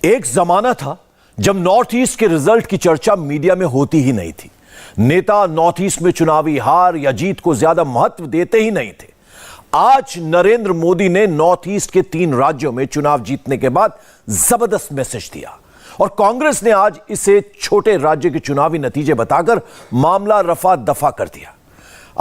एक जमाना था जब नॉर्थ ईस्ट के रिजल्ट की चर्चा मीडिया में होती ही नहीं थी। नेता नॉर्थ ईस्ट में चुनावी हार या जीत को ज्यादा महत्व देते ही नहीं थे। आज नरेंद्र मोदी ने नॉर्थ ईस्ट के 3 राज्यों में चुनाव जीतने के बाद जबरदस्त मैसेज दिया और कांग्रेस ने आज इसे छोटे राज्य के चुनावी नतीजे बताकर मामला रफा दफा कर दिया।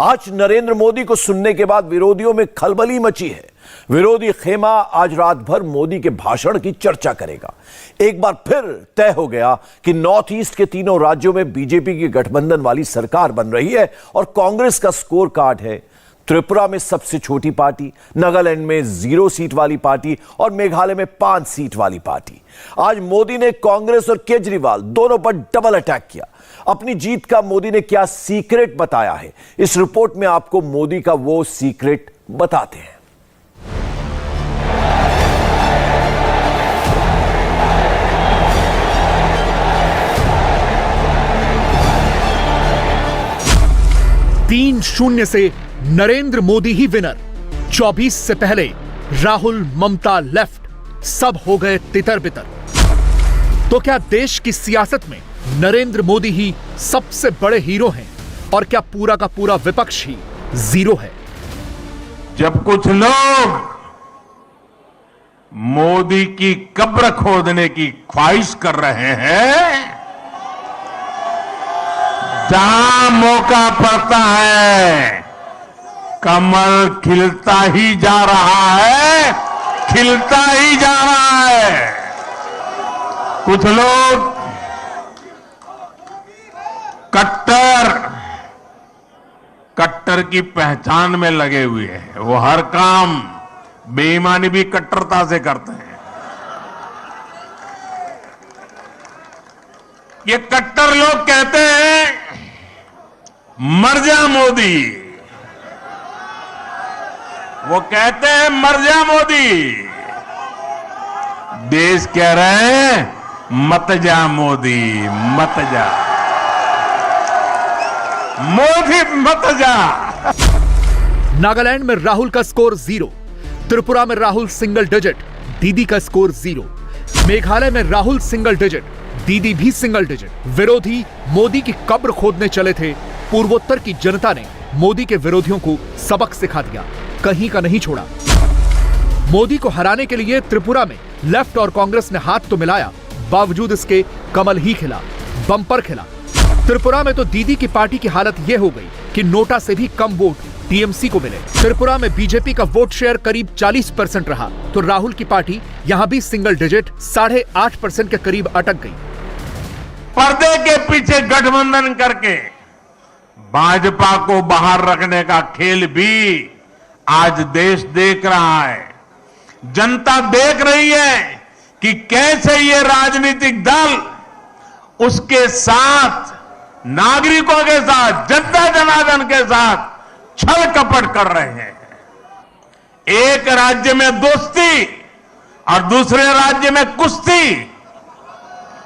आज नरेंद्र मोदी को सुनने के बाद विरोधियों में खलबली मची है। विरोधी खेमा आज रात भर मोदी के भाषण की चर्चा करेगा। एक बार फिर तय हो गया कि नॉर्थ ईस्ट के 3 राज्यों में बीजेपी की गठबंधन वाली सरकार बन रही है और कांग्रेस का स्कोर कार्ड है त्रिपुरा में सबसे छोटी पार्टी, नागालैंड में 0 सीट वाली पार्टी और मेघालय में 5 सीट वाली पार्टी। आज मोदी ने कांग्रेस और केजरीवाल दोनों पर डबल अटैक किया। अपनी जीत का मोदी ने क्या सीक्रेट बताया है, इस रिपोर्ट में आपको मोदी का वो सीक्रेट बताते हैं। तीन 0 से नरेंद्र मोदी ही विनर। 24 से पहले राहुल, ममता लेफ्ट, सब हो गए तितर बितर। तो क्या देश की सियासत में नरेंद्र मोदी ही सबसे बड़े हीरो हैं और क्या पूरा का पूरा विपक्ष ही जीरो है? जब कुछ लोग मोदी की कब्र खोदने की ख्वाहिश कर रहे हैं, जहां मौका पड़ता है कमल खिलता ही जा रहा है, खिलता ही जा रहा है। कुछ लोग कट्टर की पहचान में लगे हुए हैं। वो हर काम बेईमानी भी कट्टरता से करते हैं। ये कट्टर लोग कहते हैं मर जा मोदी, वो कहते हैं मर जा मोदी। देश कह रहे हैं मत जा मोदी, मत जा मोदी, मत जा। नागालैंड में राहुल का स्कोर 0, त्रिपुरा में राहुल सिंगल डिजिट, दीदी का स्कोर 0, मेघालय में राहुल सिंगल डिजिट, दीदी भी सिंगल डिजिट। विरोधी मोदी की कब्र खोदने चले थे। पूर्वोत्तर की जनता ने मोदी के विरोधियों को सबक सिखा दिया, कहीं का नहीं छोड़ा। मोदी को हराने के लिए त्रिपुरा में लेफ्ट और कांग्रेस ने हाथ तो मिलाया, बावजूद इसके कमल ही खिला, बम्पर खिला। त्रिपुरा में तो दीदी की पार्टी की हालत यह हो गई कि नोटा से भी कम वोट टीएमसी को मिले। त्रिपुरा में बीजेपी का वोट शेयर करीब 40% रहा, तो राहुल की पार्टी यहां भी सिंगल डिजिट 8.5% के करीब अटक गई। पर्दे के पीछे गठबंधन करके भाजपा को बाहर रखने का खेल भी आज देश देख रहा है। जनता देख रही है कि कैसे ये राजनीतिक दल उसके साथ, नागरिकों के साथ, जनता जनार्दन के साथ छल कपट कर रहे हैं। एक राज्य में दोस्ती और दूसरे राज्य में कुश्ती,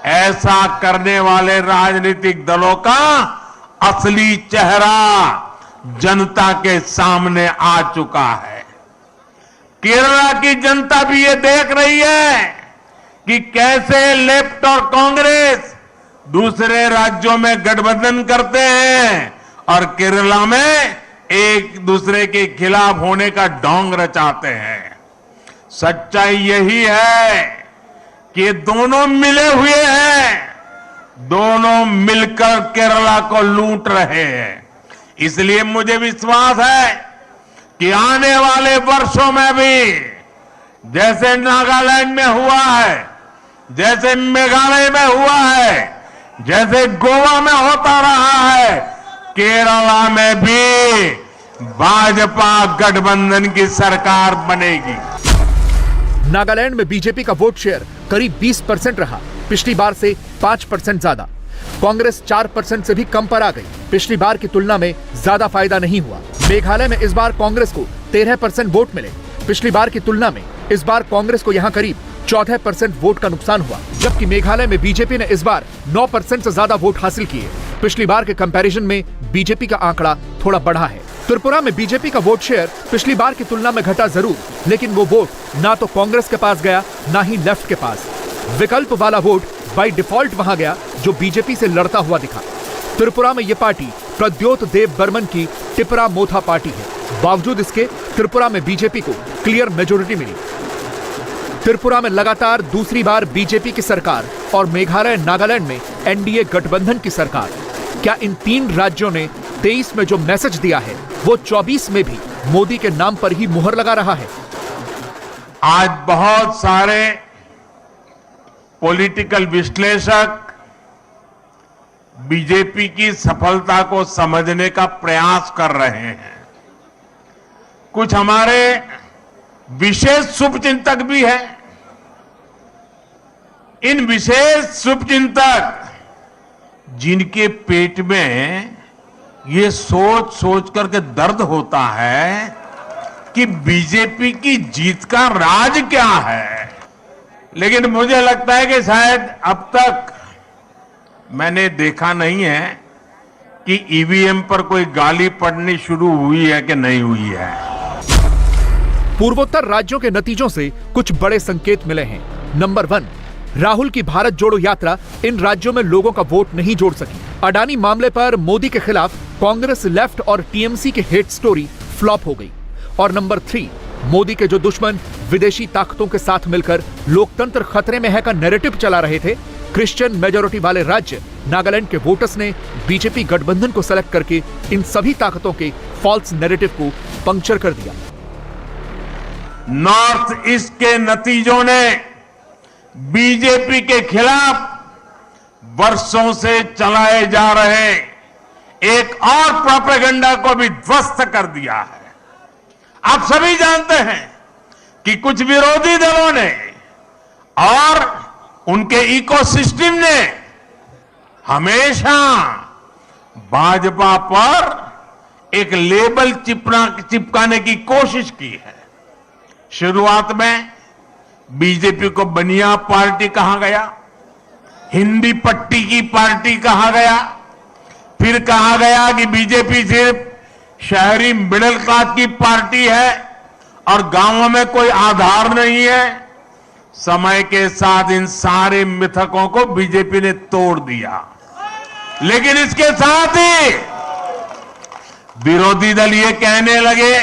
ऐसा करने वाले राजनीतिक दलों का असली चेहरा जनता के सामने आ चुका है। केरला की जनता भी ये देख रही है कि कैसे लेफ्ट और कांग्रेस दूसरे राज्यों में गठबंधन करते हैं और केरला में एक दूसरे के खिलाफ होने का ढोंग रचाते हैं। सच्चाई यही है कि दोनों मिले हुए हैं, दोनों मिलकर केरला को लूट रहे हैं। इसलिए मुझे विश्वास है कि आने वाले वर्षों में भी जैसे नागालैंड में हुआ है, जैसे मेघालय में हुआ है, जैसे गोवा में होता रहा है, केरला में भी भाजपा गठबंधन की सरकार बनेगी। नागालैंड में बीजेपी का वोट शेयर करीब 20% रहा, पिछली बार से 5% ज्यादा। कांग्रेस 4% से भी कम पर आ गई, पिछली बार की तुलना में ज्यादा फायदा नहीं हुआ। मेघालय में इस बार कांग्रेस को 13% वोट मिले, पिछली बार की तुलना में इस बार कांग्रेस को यहां करीब 14% वोट का नुकसान हुआ। जबकि मेघालय में बीजेपी ने इस बार 9% से ज्यादा वोट हासिल किए, पिछली बार के कंपैरिजन में बीजेपी का आंकड़ा थोड़ा बढ़ा है। त्रिपुरा में बीजेपी का वोट शेयर पिछली बार की तुलना में घटा जरूर, लेकिन वो वोट ना तो कांग्रेस के पास गया ना ही लेफ्ट के पास। विकल्प वाला वोट बाय डिफॉल्ट वहां गया जो बीजेपी से लड़ता हुआ दिखा। त्रिपुरा में यह पार्टी प्रद्योत देव बर्मन की टिपरा मोथा पार्टी है। बावजूद इसके त्रिपुरा में बीजेपी को क्लियर मेजोरिटी मिली। त्रिपुरा में लगातार दूसरी बार बीजेपी की सरकार और मेघालय नागालैंड में एनडीए गठबंधन की सरकार। क्या इन 3 राज्यों ने 23 में जो मैसेज दिया है वो 24 में भी मोदी के नाम पर ही मुहर लगा रहा है? आज बहुत सारे पॉलिटिकल विश्लेषक बीजेपी की सफलता को समझने का प्रयास कर रहे हैं। कुछ हमारे विशेष शुभचिंतक भी हैं। इन विशेष शुभचिंतक जिनके पेट में ये सोच सोच करके दर्द होता है कि बीजेपी की जीत का राज क्या है, लेकिन मुझे लगता है कि शायद अब तक मैंने देखा नहीं है कि ईवीएम पर कोई गाली पड़नी शुरू हुई है कि नहीं हुई है। पूर्वोत्तर राज्यों के नतीजों से कुछ बड़े संकेत मिले हैं। नंबर 1, राहुल की भारत जोड़ो यात्रा इन राज्यों में लोगों का वोट नहीं जोड़ सकी। अडानी मामले पर मोदी के खिलाफ कांग्रेस लेफ्ट और टीएमसी की हेट स्टोरी फ्लॉप हो गई। और नंबर 3, मोदी के जो दुश्मन विदेशी ताकतों के साथ मिलकर लोकतंत्र खतरे में है का नैरेटिव चला रहे थे, क्रिश्चियन मेजोरिटी वाले राज्य नागालैंड के वोटर्स ने बीजेपी गठबंधन को सेलेक्ट करके इन सभी ताकतों के फॉल्स नैरेटिव को पंक्चर कर दिया। नॉर्थ ईस्ट के नतीजों ने बीजेपी के खिलाफ वर्षों से चलाए जा रहे एक और प्रोपेगेंडा को भी ध्वस्त कर दिया है। आप सभी जानते हैं कि कुछ विरोधी दलों ने और उनके इकोसिस्टम ने हमेशा भाजपा पर एक लेबल चिपकाने की कोशिश की है। शुरुआत में बीजेपी को बनिया पार्टी कहा गया, हिंदी पट्टी की पार्टी कहा गया, फिर कहा गया कि बीजेपी सिर्फ शहरी मिडिल क्लास की पार्टी है और गांवों में कोई आधार नहीं है। समय के साथ इन सारे मिथकों को बीजेपी ने तोड़ दिया, लेकिन इसके साथ ही विरोधी दल ये कहने लगे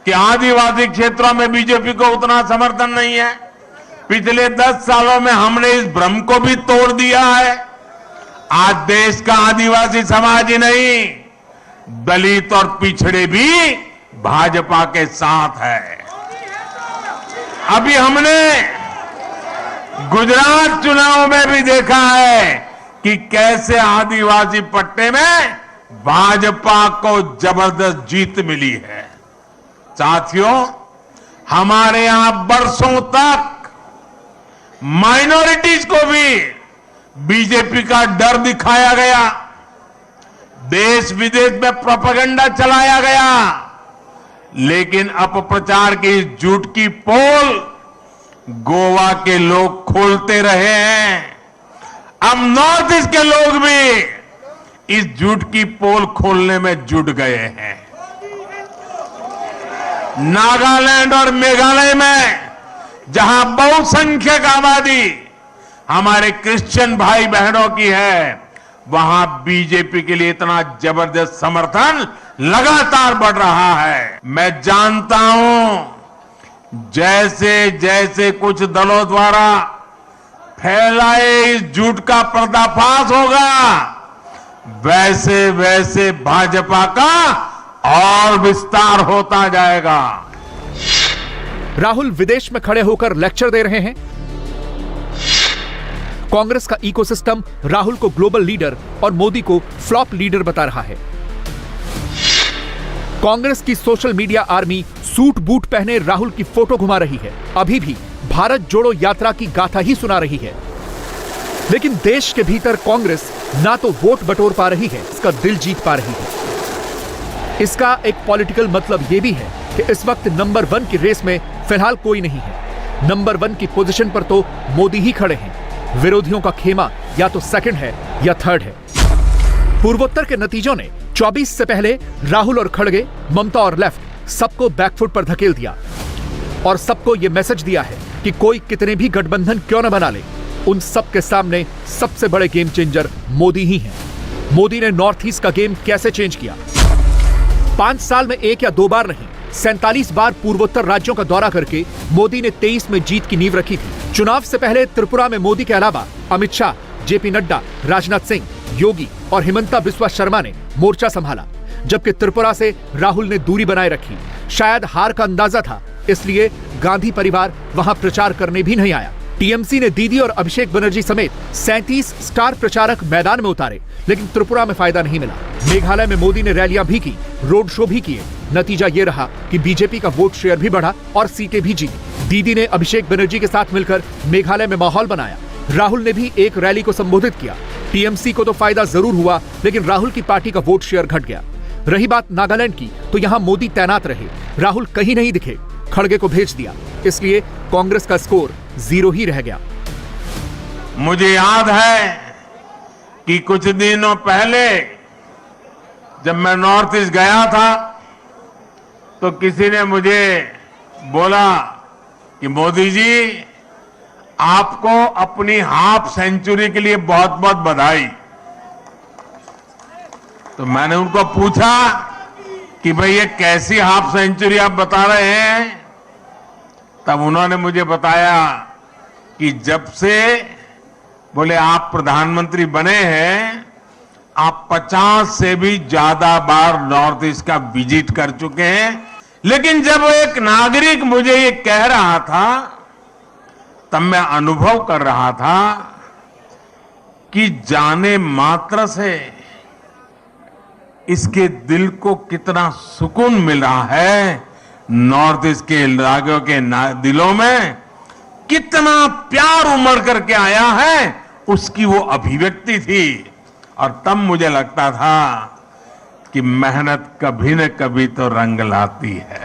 कि आदिवासी क्षेत्रों में बीजेपी को उतना समर्थन नहीं है। पिछले 10 सालों में हमने इस भ्रम को भी तोड़ दिया है। आज देश का आदिवासी समाज ही नहीं, दलित और पिछड़े भी भाजपा के साथ है। अभी हमने गुजरात चुनाव में भी देखा है कि कैसे आदिवासी पट्टे में भाजपा को जबरदस्त जीत मिली है। साथियों, हमारे यहां बरसों तक माइनॉरिटीज को भी बीजेपी का डर दिखाया गया, देश विदेश में प्रोपेगेंडा चलाया गया, लेकिन अपप्रचार की इस झूठ की पोल गोवा के लोग खोलते रहे हैं। अब नॉर्थ ईस्ट के लोग भी इस झूठ की पोल खोलने में जुट गए हैं। नागालैंड और मेघालय में जहां बहुसंख्यक आबादी हमारे क्रिश्चियन भाई बहनों की है, वहां बीजेपी के लिए इतना जबरदस्त समर्थन लगातार बढ़ रहा है। मैं जानता हूं जैसे जैसे कुछ दलों द्वारा फैलाए इस झूठ का पर्दाफाश होगा, वैसे वैसे भाजपा का और विस्तार होता जाएगा। राहुल विदेश में खड़े होकर लेक्चर दे रहे हैं। कांग्रेस का इकोसिस्टम राहुल को ग्लोबल लीडर और मोदी को फ्लॉप लीडर बता रहा है। कांग्रेस की social media army suit boot पहने राहुल की फोटो घुमा रही है, अभी भी भारत जोड़ो यात्रा की गाथा ही सुना रही है। लेकिन देश के भीतर कांग्रेस ना तो वोट बटोर पा रही है, इसका दिल जीत पा रही है। इसका एक पॉलिटिकल मतलब यह भी है कि इस वक्त नंबर 1 की रेस में फिलहाल कोई नहीं है। नंबर 1 की पोजीशन पर तो मोदी ही खड़े हैं। विरोधियों का खेमा या तो सेकंड है या थर्ड है। पूर्वोत्तर के नतीजों ने 24 से पहले राहुल और खड़गे, ममता और लेफ्ट सबको बैकफुट पर धकेल दिया और सबको यह मैसेज दिया है कि कोई कितने भी गठबंधन क्यों न बना ले, उन सब के सामने सबसे बड़े गेम चेंजर मोदी ही हैं। मोदी ने नॉर्थ ईस्ट का गेम कैसे चेंज किया? 5 साल में 1 या 2 बार नहीं, 47 बार पूर्वोत्तर राज्यों का दौरा करके मोदी ने 23 में जीत की नींव रखी थी। चुनाव से पहले त्रिपुरा में मोदी के अलावा अमित शाह, जेपी नड्डा, राजनाथ सिंह, योगी और हिमंता बिस्वा शर्मा ने मोर्चा संभाला, जबकि त्रिपुरा से राहुल ने दूरी बनाए रखी। शायद हार का अंदाजा था, इसलिए गांधी परिवार वहां प्रचार करने भी नहीं आया। टीएमसी ने दीदी और अभिषेक बनर्जी समेत 37 स्टार प्रचारक मैदान में उतारे, लेकिन त्रिपुरा में फायदा नहीं मिला। मेघालय में मोदी ने रैलियां भी की, रोड शो भी किए। नतीजा ये रहा कि बीजेपी का वोट शेयर भी बढ़ा और सीटें भी जीती। दीदी ने अभिषेक बनर्जी के साथ मिलकर मेघालय में माहौल बनाया। राहुल ने भी एक रैली को संबोधित किया। टीएमसी को तो फायदा जरूर हुआ, लेकिन राहुल की पार्टी का वोट शेयर घट गया। रही बात नागालैंड की, तो यहां मोदी तैनात रहे, राहुल कहीं नहीं दिखे। खड़गे को भेज दिया, इसलिए कांग्रेस का स्कोर 0 ही रह गया। मुझे याद है कि कुछ दिनों पहले जब मैं नॉर्थ ईस्ट गया था तो किसी ने मुझे बोला कि मोदी जी, आपको अपनी हाफ सेंचुरी के लिए बहुत बहुत बधाई। तो मैंने उनको पूछा कि भाई ये कैसी हाफ सेंचुरी आप बता रहे हैं? तब उन्होंने मुझे बताया कि जब से बोले आप प्रधानमंत्री बने हैं, आप 50 से भी ज्यादा बार नॉर्थ ईस्ट का विजिट कर चुके हैं। लेकिन जब एक नागरिक मुझे ये कह रहा था, तब मैं अनुभव कर रहा था कि जाने मात्र से इसके दिल को कितना सुकून मिल रहा है। नॉर्थ ईस्ट के राज्यों के दिलों में कितना प्यार उमड़ करके आया है, उसकी वो अभिव्यक्ति थी। और तब मुझे लगता था कि मेहनत कभी न कभी तो रंग लाती है।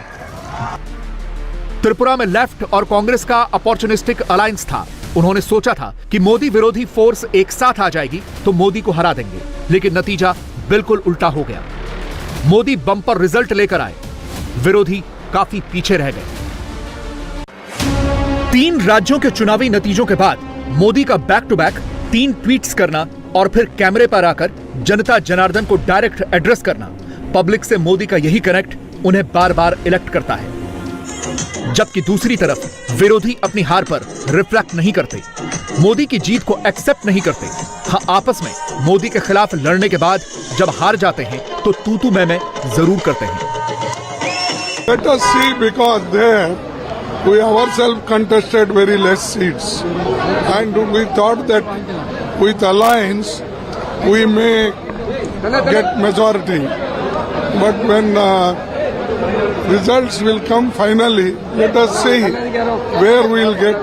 त्रिपुरा में लेफ्ट और कांग्रेस का अपॉर्चुनिस्टिक अलायंस था। उन्होंने सोचा था कि मोदी विरोधी फोर्स एक साथ आ जाएगी तो मोदी को हरा देंगे, लेकिन नतीजा बिल्कुल उल्टा हो गया। मोदी बम्पर रिजल्ट लेकर आए, विरोधी काफी पीछे रह गए। 3 राज्यों के चुनावी नतीजों के बाद मोदी का बैक टू बैक 3 ट्वीट्स करना और फिर कैमरे पर आकर जनता जनार्दन को डायरेक्ट एड्रेस करना, पब्लिक से मोदी का यही कनेक्ट उन्हें बार बार इलेक्ट करता है। जबकि दूसरी तरफ विरोधी अपनी हार पर रिफ्लेक्ट नहीं करते, मोदी की जीत को एक्सेप्ट नहीं करते। हाँ, आपस में मोदी के खिलाफ लड़ने के बाद जब हार जाते हैं तो तू मैं जरूर करते हैं। Let us see, because there we ourselves contested very less seats, and we thought that with alliance we may get majority. But when results will come finally, let us see where we will get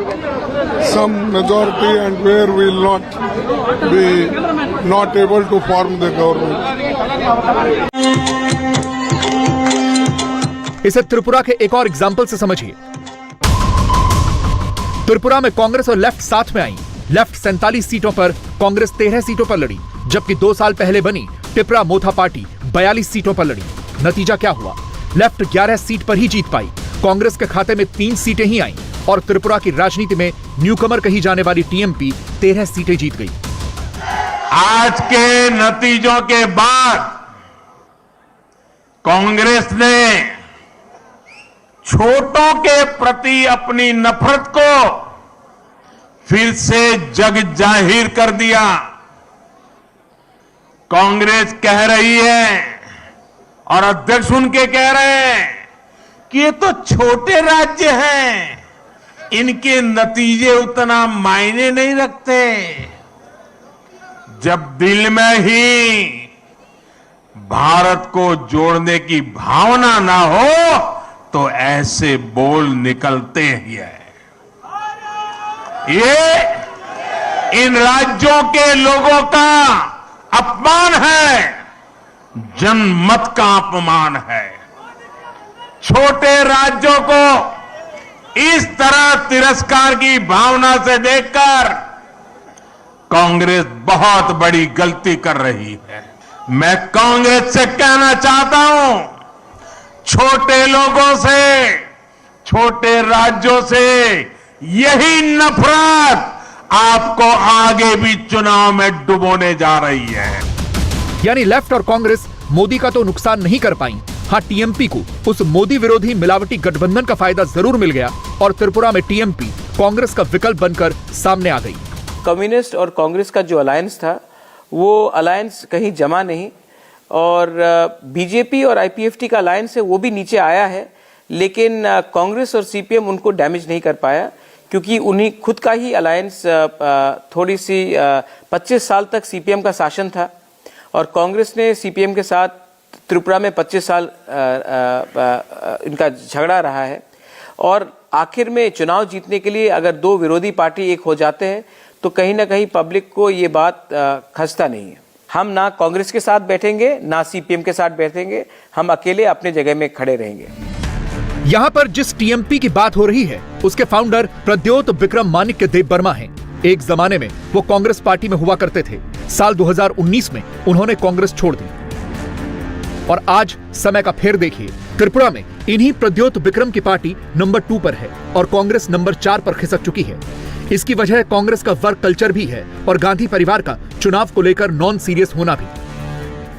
some majority and where we will not be not able to form the government. इसे त्रिपुरा के एक और example से समझिए। त्रिपुरा में कांग्रेस और left साथ में आई। लेफ्ट 47 सीटों पर, कांग्रेस 13 सीटों पर लड़ी, जबकि 2 साल पहले बनी टिपरा मोथा पार्टी 42 सीटों पर लड़ी। नतीजा क्या हुआ? लेफ्ट 11 सीट पर ही जीत पाई, कांग्रेस के खाते में 3 सीटें ही आईं और त्रिपुरा की राजनीति में न्यूकमर कही जाने वाली टीएमपी 13 सीटें जीत गई। आज के नतीजों के बाद कांग्रेस ने छोटों के प्रति अपनी नफरत को फिर से जग जाहिर कर दिया। कांग्रेस कह रही है और अध्यक्ष उनके कह रहे हैं कि ये तो छोटे राज्य हैं, इनके नतीजे उतना मायने नहीं रखते। जब दिल में ही भारत को जोड़ने की भावना ना हो तो ऐसे बोल निकलते ही है। ये इन राज्यों के लोगों का अपमान है, जनमत का अपमान है। छोटे राज्यों को इस तरह तिरस्कार की भावना से देखकर कांग्रेस बहुत बड़ी गलती कर रही है। मैं कांग्रेस से कहना चाहता हूं, छोटे लोगों से, छोटे राज्यों से यही नफरत आपको आगे भी चुनाव में डुबोने जा रही है। यानी लेफ्ट और कांग्रेस मोदी का तो नुकसान नहीं कर पाई। हाँ, टीएमपी को उस मोदी विरोधी मिलावटी गठबंधन का फायदा जरूर मिल गया और त्रिपुरा में टीएमपी कांग्रेस का विकल्प बनकर सामने आ गई। कम्युनिस्ट और कांग्रेस का जो अलायंस था वो अलायंस कहीं जमा नहीं, और बीजेपी और आईपीएफटी का अलायंस है वो भी नीचे आया है, लेकिन कांग्रेस और सीपीएम उनको डैमेज नहीं कर पाया, क्योंकि उन्हीं खुद का ही अलायंस थोड़ी सी 25 साल तक सीपीएम का शासन था और कांग्रेस ने सीपीएम के साथ त्रिपुरा में 25 साल इनका झगड़ा रहा है, और आखिर में चुनाव जीतने के लिए अगर दो विरोधी पार्टी एक हो जाते हैं तो कहीं ना कहीं पब्लिक को ये बात खसता नहीं है। हम ना कांग्रेस के साथ बैठेंगे ना सीपीएम के साथ बैठेंगे, हम अकेले अपने जगह में खड़े रहेंगे। यहाँ पर जिस टीएमपी की बात हो रही है उसके फाउंडर प्रद्योत विक्रम माणिक्य देव वर्मा हैं। एक जमाने में वो कांग्रेस पार्टी में हुआ करते थे। साल 2019 में उन्होंने कांग्रेस छोड़ दी और आज समय का फेर देखिए, त्रिपुरा में इन्हीं प्रद्योत विक्रम की पार्टी नंबर 2 पर है और कांग्रेस नंबर 4 पर खिसक चुकी है। इसकी वजह कांग्रेस का वर्क कल्चर भी है और गांधी परिवार का चुनाव को लेकर नॉन सीरियस होना भी।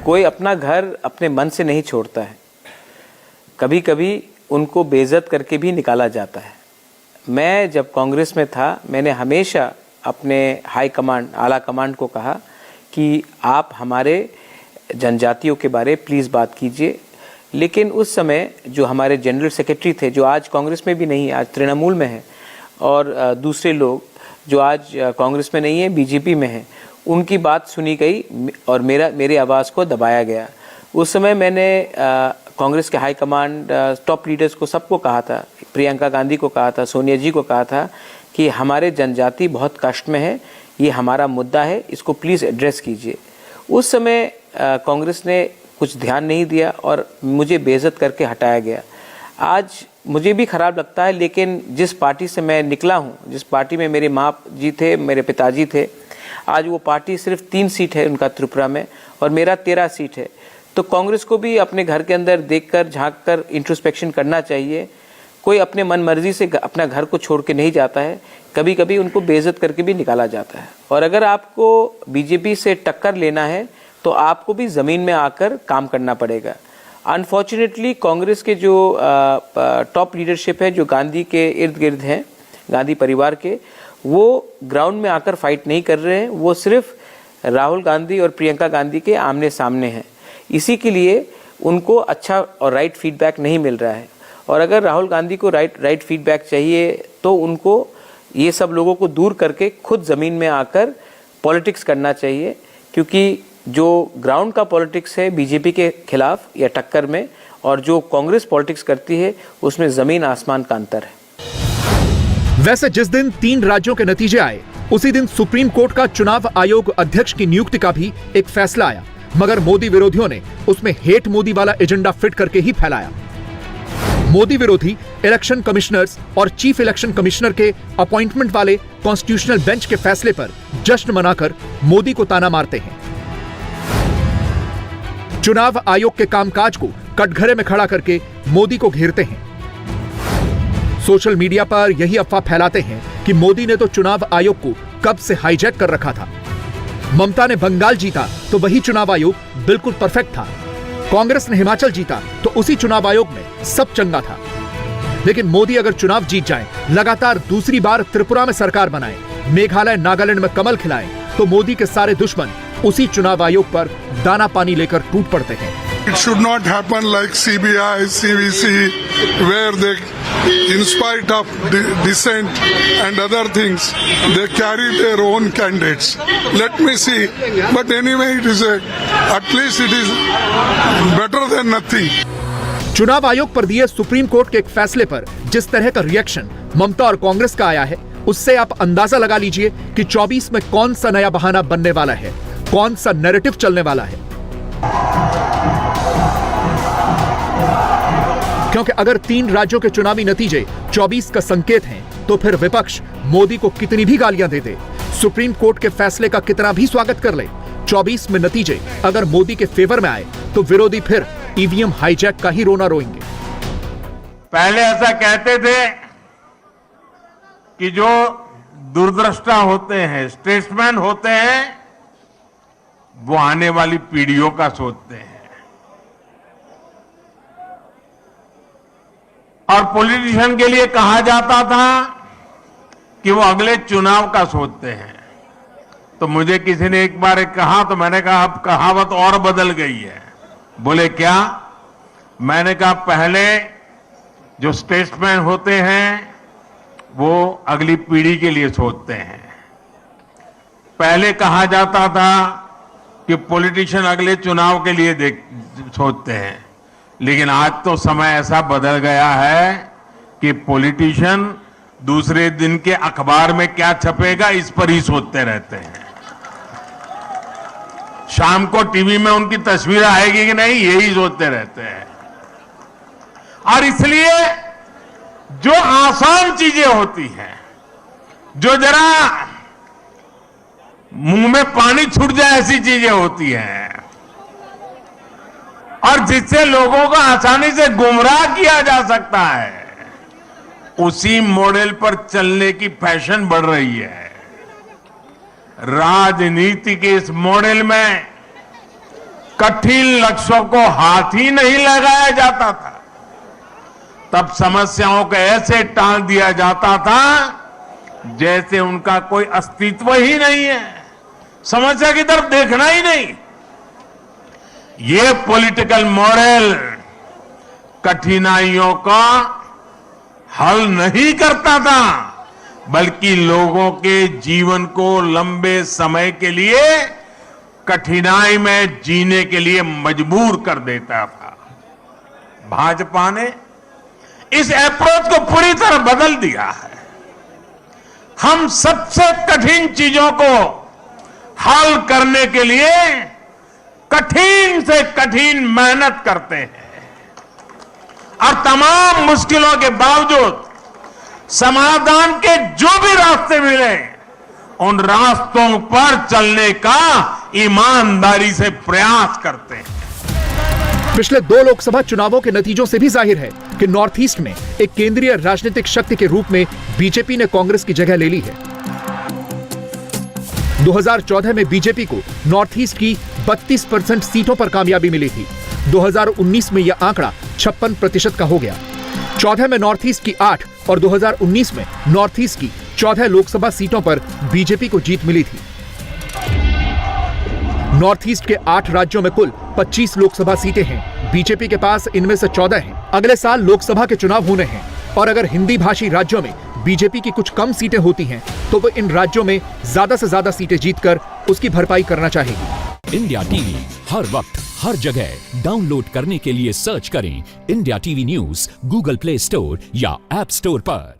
कोई अपना घर अपने मन से नहीं छोड़ता है, कभी कभी उनको बेइज्जत करके भी निकाला जाता है। मैं जब कांग्रेस में था मैंने हमेशा अपने हाई कमांड, आला कमांड को कहा कि आप हमारे जनजातियों के बारे प्लीज़ बात कीजिए, लेकिन उस समय जो हमारे जनरल सेक्रेटरी थे, जो आज कांग्रेस में भी नहीं, आज तृणमूल में है, और दूसरे लोग जो आज कांग्रेस में नहीं है, बीजेपी में है, उनकी बात सुनी गई और मेरे आवाज़ को दबाया गया। उस समय मैंने कांग्रेस के हाई कमांड, टॉप लीडर्स को सबको कहा था, प्रियंका गांधी को कहा था, सोनिया जी को कहा था कि हमारे जनजाति बहुत कष्ट में है, ये हमारा मुद्दा है, इसको प्लीज़ एड्रेस कीजिए। उस समय कांग्रेस ने कुछ ध्यान नहीं दिया और मुझे बेइज्जत करके हटाया गया। आज मुझे भी खराब लगता है, लेकिन जिस पार्टी से मैं निकला हूँ, जिस पार्टी में मेरे माँ जी थे, मेरे पिताजी थे, आज वो पार्टी सिर्फ 3 सीट है उनका त्रिपुरा में और मेरा 13 सीट है। तो कांग्रेस को भी अपने घर के अंदर देखकर, झांककर इंट्रोस्पेक्शन करना चाहिए। कोई अपने मन मर्जी से अपना घर को छोड़ के नहीं जाता है, कभी कभी उनको बेइज्जत करके भी निकाला जाता है। और अगर आपको बीजेपी से टक्कर लेना है तो आपको भी ज़मीन में आकर काम करना पड़ेगा। अनफॉर्चुनेटली कांग्रेस के जो टॉप लीडरशिप है, जो गांधी के इर्द गिर्द हैं, गांधी परिवार के, वो ग्राउंड में आकर फाइट नहीं कर रहे हैं, वो सिर्फ राहुल गांधी और प्रियंका गांधी के आमने सामने हैं। इसी के लिए उनको अच्छा और राइट फीडबैक नहीं मिल रहा है। और अगर राहुल गांधी को राइट फीडबैक चाहिए तो उनको ये सब लोगों को दूर करके खुद ज़मीन में आकर पॉलिटिक्स करना चाहिए, क्योंकि जो ग्राउंड का पॉलिटिक्स है बीजेपी के खिलाफ या टक्कर में, और जो कांग्रेस पॉलिटिक्स करती है, उसमें ज़मीन आसमान का अंतर है। वैसे जिस दिन 3 राज्यों के नतीजे आए उसी दिन सुप्रीम कोर्ट का चुनाव आयोग अध्यक्ष की नियुक्ति का भी एक फैसला आया, मगर मोदी विरोधियों ने उसमें हेट मोदी वाला एजेंडा फिट करके ही फैलाया। मोदी विरोधी इलेक्शन कमिश्नर्स और चीफ इलेक्शन कमिश्नर के अपॉइंटमेंट वाले कॉन्स्टिट्यूशनल बेंच के फैसले पर जश्न मनाकर मोदी को ताना मारते हैं। चुनाव आयोग के कामकाज को कटघरे में खड़ा करके मोदी को घेरते हैं। सोशल मीडिया पर यही अफवाह फैलाते हैं कि मोदी ने तो चुनाव आयोग को कब से हाईजैक कर रखा था। ममता ने बंगाल जीता तो वही चुनाव आयोग बिल्कुल परफेक्ट था। कांग्रेस ने हिमाचल जीता तो उसी चुनाव आयोग में सब चंगा था। लेकिन मोदी अगर चुनाव जीत जाए, लगातार दूसरी बार त्रिपुरा में सरकार बनाए, मेघालय नागालैंड में कमल खिलाए, तो मोदी के सारे दुश्मन उसी चुनाव आयोग पर दाना पानी लेकर टूट पड़ते हैं। It should not happen like CBI, CVC, where they, in spite of dissent and other things, they carry their own candidates. Let me see. But anyway, at least it is better than nothing. चुनाव आयोग पर दिए supreme court के एक फैसले पर जिस तरह का रिएक्शन ममता और कांग्रेस का आया है, उससे आप अंदाजा लगा लीजिए कि 24 में कौन सा नया बहाना बनने वाला है, कौन सा नैरेटिव चलने वाला है। क्योंकि अगर 3 राज्यों के चुनावी नतीजे 24 का संकेत हैं, तो फिर विपक्ष मोदी को कितनी भी गालियां दे दे, सुप्रीम कोर्ट के फैसले का कितना भी स्वागत कर ले, 24 में नतीजे अगर मोदी के फेवर में आए तो विरोधी फिर ईवीएम हाईजैक का ही रोना रोएंगे। पहले ऐसा कहते थे कि जो दूरदृष्टा होते हैं, स्टेट्समैन होते हैं, वो आने वाली पीढ़ियों का सोचते हैं। और पॉलिटिशियन के लिए कहा जाता था कि वो अगले चुनाव का सोचते हैं। तो मुझे किसी ने एक बार कहा, तो मैंने कहा अब कहावत और बदल गई है। बोले क्या? मैंने कहा पहले जो स्टेट्समैन होते हैं वो अगली पीढ़ी के लिए सोचते हैं। पहले कहा जाता था कि पॉलिटिशियन अगले चुनाव के लिए सोचते हैं, लेकिन आज तो समय ऐसा बदल गया है कि पॉलिटिशियन दूसरे दिन के अखबार में क्या छपेगा इस पर ही सोचते रहते हैं। शाम को टीवी में उनकी तस्वीर आएगी कि नहीं, यही सोचते रहते हैं। और इसलिए जो आसान चीजें होती हैं, जो जरा मुंह में पानी छूट जाए ऐसी चीजें होती हैं, और जिससे लोगों को आसानी से गुमराह किया जा सकता है, उसी मॉडल पर चलने की फैशन बढ़ रही है। राजनीति के इस मॉडल में कठिन लक्ष्यों को हाथ ही नहीं लगाया जाता था। तब समस्याओं को ऐसे टाल दिया जाता था जैसे उनका कोई अस्तित्व ही नहीं है, समस्या की तरफ देखना ही नहीं। ये पॉलिटिकल मॉडल कठिनाइयों का हल नहीं करता था, बल्कि लोगों के जीवन को लंबे समय के लिए कठिनाई में जीने के लिए मजबूर कर देता था। भाजपा ने इस अप्रोच को पूरी तरह बदल दिया है। हम सबसे कठिन चीजों को हल करने के लिए कठिन से कठिन मेहनत करते हैं, और तमाम मुश्किलों के बावजूद समाधान के जो भी रास्ते मिले उन रास्तों पर चलने का ईमानदारी से प्रयास करते हैं। पिछले 2 लोकसभा चुनावों के नतीजों से भी जाहिर है कि नॉर्थ ईस्ट में एक केंद्रीय राजनीतिक शक्ति के रूप में बीजेपी ने कांग्रेस की जगह ले ली है। 2014 में बीजेपी को नॉर्थ ईस्ट की 32% सीटों पर कामयाबी मिली थी। 2019 में यह आंकड़ा 56% का हो गया। 14 में नॉर्थ ईस्ट की 8 और 2019 में नॉर्थ ईस्ट की 14 लोकसभा सीटों पर बीजेपी को जीत मिली थी। नॉर्थ ईस्ट के 8 राज्यों में कुल 25 लोकसभा सीटें हैं। बीजेपी के पास इनमें से 14 हैं। अगले साल लोकसभा के चुनाव होने हैं, और अगर हिंदी भाषी राज्यों में बीजेपी की कुछ कम सीटें होती हैं तो वो इन राज्यों में ज्यादा से ज्यादा सीटें जीतकर उसकी भरपाई करना चाहेगी। इंडिया टीवी हर वक्त हर जगह डाउनलोड करने के लिए सर्च करें India TV news Google play store या ऐप स्टोर पर।